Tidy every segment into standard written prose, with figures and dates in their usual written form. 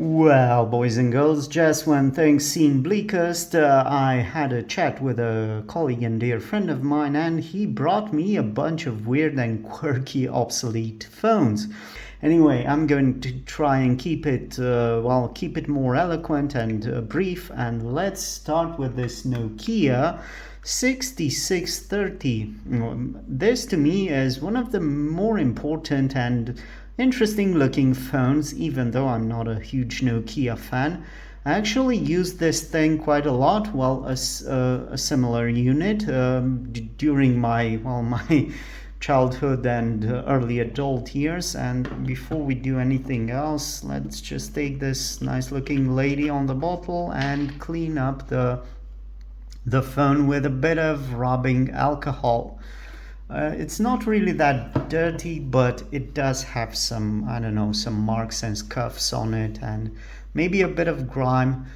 Well, boys and girls, just when things seemed bleakest, I had a chat with a colleague and dear friend of mine, and he brought me a bunch of weird and quirky obsolete phones. Anyway, I'm going to try and keep it more eloquent and brief, and let's start with this Nokia 6630. This to me is one of the more important and interesting looking phones, even though I'm not a huge Nokia fan. I actually used this thing quite a lot, a similar unit during my childhood and early adult years. And before we do anything else, let's just take this nice looking lady on the bottle and clean up the phone with a bit of rubbing alcohol. It's not really that dirty, but it does have some, I don't know, some marks and scuffs on it and maybe a bit of grime.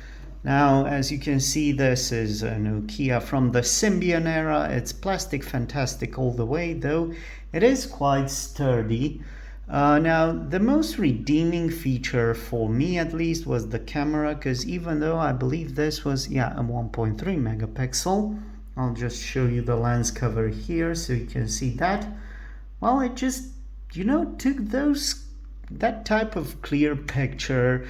Now, as you can see, this is a Nokia from the Symbian era. It's plastic fantastic all the way, though it is quite sturdy. Now, the most redeeming feature for me at least was the camera, because even though I believe this was, a 1.3 megapixel, I'll just show you the lens cover here so you can see that. Well, it just, took that type of clear picture,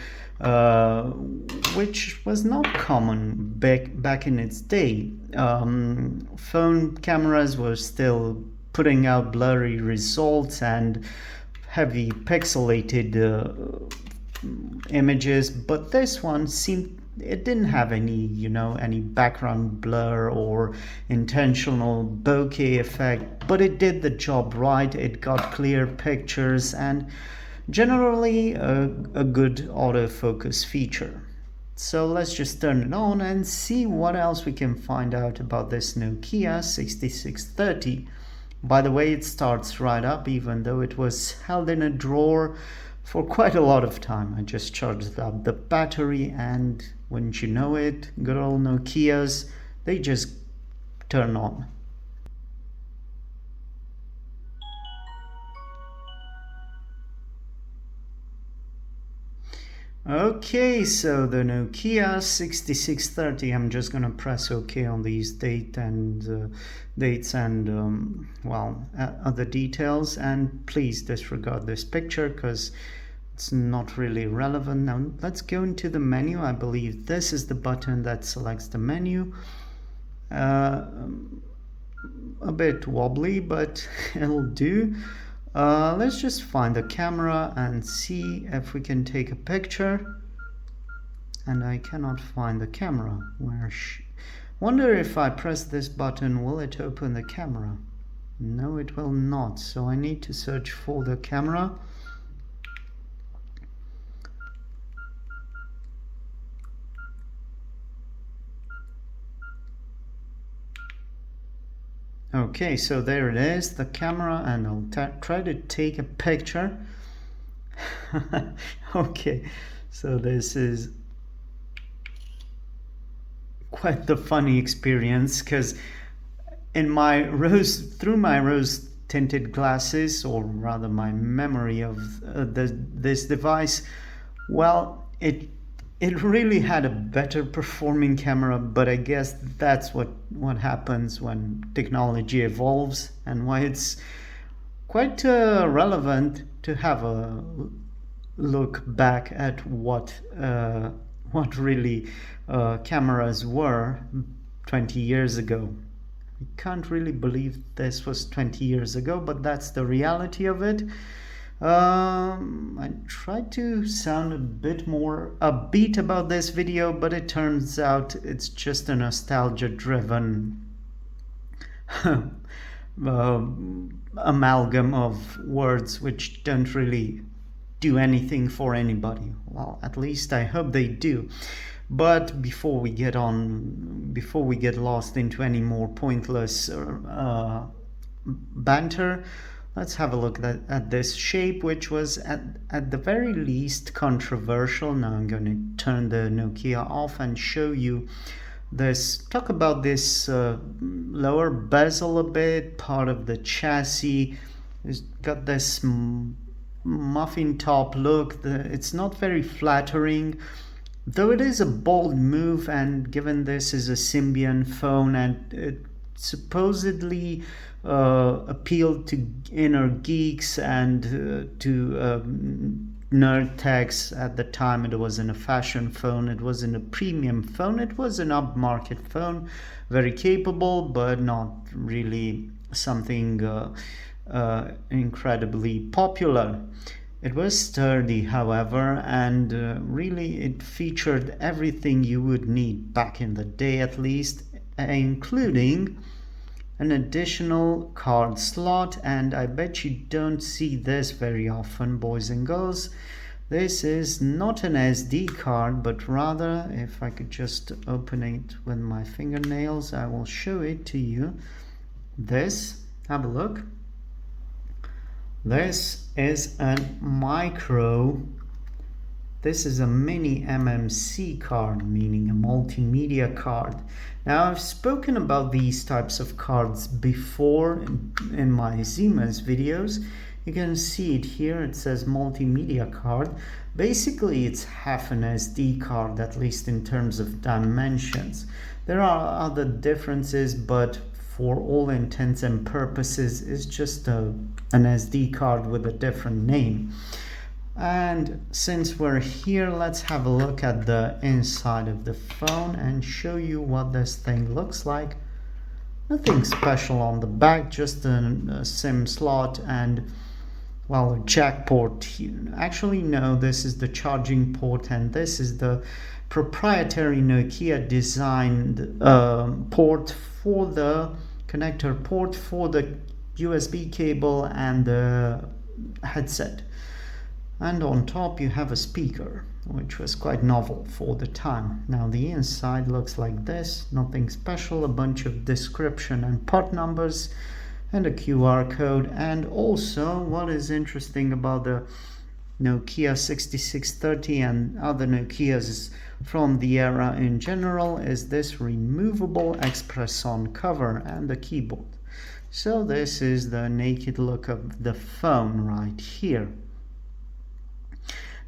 which was not common back in its day. Phone cameras were still putting out blurry results and heavy pixelated images, but this one it didn't have any background blur or intentional bokeh effect, but it did the job right. It got clear pictures and generally a good autofocus feature. So let's just turn it on and see what else we can find out about this Nokia 6630. By the way, it starts right up, even though it was held in a drawer for quite a lot of time. I just charged up the battery, and wouldn't you know it, good old Nokias, they just turn on. Okay, so the Nokia 6630. I'm just gonna press OK on these dates and other details, and please disregard this picture because it's not really relevant. Now let's go into the menu. I believe this is the button that selects the menu. A bit wobbly, but it'll do. Let's just find the camera and see if we can take a picture. And I cannot find the camera. Wonder if I press this button, will it open the camera? No, it will not. So I need to search for the camera. Okay, so there it is, the camera, and I'll try to take a picture. Okay, so this is quite the funny experience, because through my rose tinted glasses, or rather my memory of this device, well, it really had a better performing camera, but I guess that's what happens when technology evolves, and why it's quite relevant to have a look back at what really cameras were 20 years ago. I can't really believe this was 20 years ago, but that's the reality of it. I tried to sound a bit more upbeat about this video, but it turns out it's just a nostalgia driven amalgam of words which don't really do anything for anybody. Well, at least I hope they do. But before we get lost into any more pointless banter, let's have a look at this shape, which was at the very least controversial. Now I'm going to turn the Nokia off and show you talk about this lower bezel a bit. Part of the chassis has got this muffin top look. It's not very flattering, though it is a bold move, and given this is a Symbian phone and it supposedly appealed to inner geeks and to nerd techs at the time. It wasn't a fashion phone, it wasn't a premium phone, it was an upmarket phone, very capable, but not really something incredibly popular. It was sturdy, however, and really it featured everything you would need back in the day, at least, including an additional card slot. And I bet you don't see this very often, boys and girls. This is not an SD card, but rather, if I could just open it with my fingernails, I will show it to you. This, have a look. This is a mini MMC card, meaning a multimedia card. Now, I've spoken about these types of cards before in my Zima's videos. You can see it here, it says multimedia card. Basically, it's half an SD card, at least in terms of dimensions. There are other differences, but for all intents and purposes, it's just an SD card with a different name. And since we're here, let's have a look at the inside of the phone and show you what this thing looks like. Nothing special on the back, just a SIM slot and, well, a jack port. Actually, no, this is the charging port, and this is the proprietary Nokia designed port for the connector port for the USB cable and the headset. And on top you have a speaker, which was quite novel for the time. Now the inside looks like this, nothing special, a bunch of description and part numbers and a QR code. And also, what is interesting about the Nokia 6630 and other Nokias from the era in general is this removable express-on cover and the keyboard. So this is the naked look of the phone right here.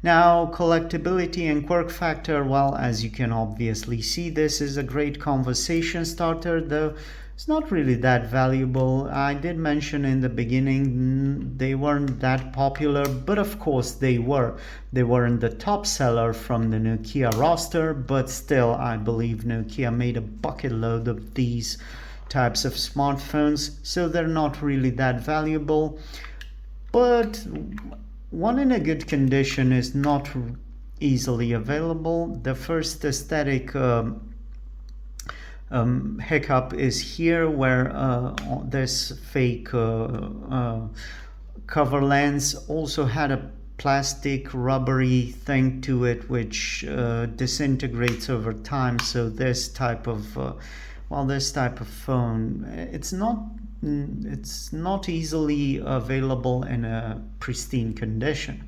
Now, collectability and quirk factor, well, as you can obviously see, this is a great conversation starter, though it's not really that valuable. I did mention in the beginning they weren't that popular, but of course they were. They weren't the top seller from the Nokia roster, but still I believe Nokia made a bucket load of these types of smartphones, so they're not really that valuable. But one in a good condition is not easily available. The first aesthetic hiccup is here, where this fake cover lens also had a plastic rubbery thing to it, which disintegrates over time. So this type of phone, it's not easily available in a pristine condition.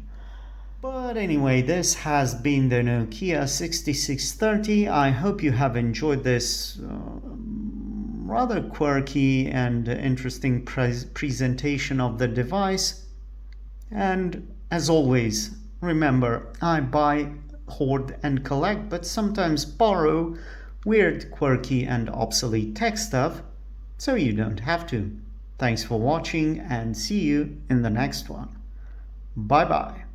But anyway, this has been the Nokia 6630. I hope you have enjoyed this rather quirky and interesting presentation of the device. And as always, remember, I buy, hoard and collect, but sometimes borrow weird, quirky and obsolete tech stuff, so you don't have to. Thanks for watching and see you in the next one. Bye bye.